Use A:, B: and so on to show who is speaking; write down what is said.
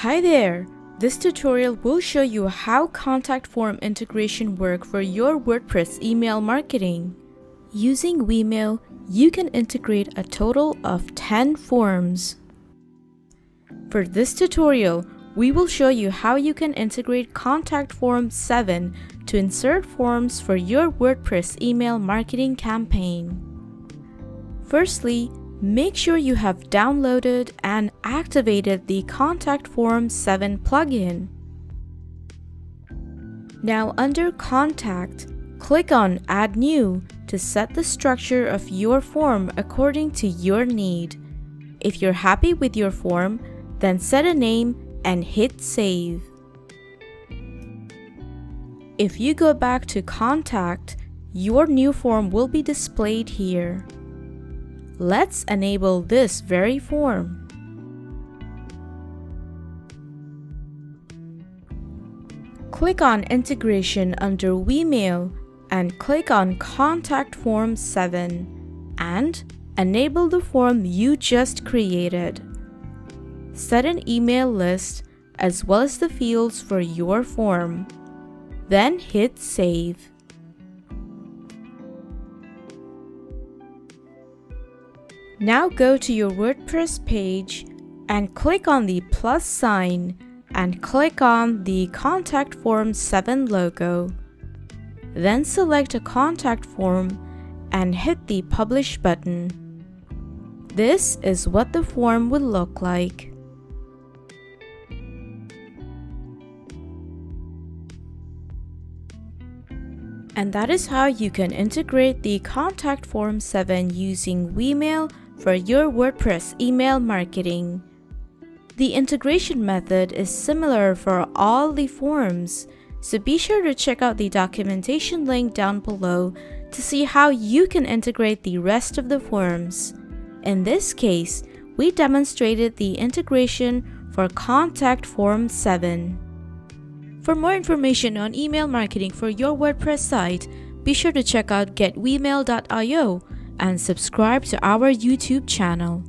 A: Hi there! This tutorial will show you how contact form integration work for your WordPress email marketing. Using Wemail, you can integrate a total of 10 forms. For this tutorial, we will show you how you can integrate contact form 7 to insert forms for your WordPress email marketing campaign. Firstly, make sure you have downloaded and activated the Contact Form 7 plugin. Now under Contact, click on Add New to set the structure of your form according to your need. If you're happy with your form, then set a name and hit Save. If you go back to Contact, your new form will be displayed here. Let's enable this very form. Click on Integration under Wemail and click on Contact Form 7 and enable the form you just created. Set an email list as well as the fields for your form. Then hit Save. Now go to your WordPress page and click on the plus sign and click on the Contact Form 7 logo. Then select a contact form and hit the Publish button. This is what the form will look like. And that is how you can integrate the Contact Form 7 using Wemail for your WordPress email marketing. The integration method is similar for all the forms, so be sure to check out the documentation link down below to see how you can integrate the rest of the forms. In this case, we demonstrated the integration for Contact Form 7. For more information on email marketing for your WordPress site, be sure to check out getwemail.io and subscribe to our YouTube channel.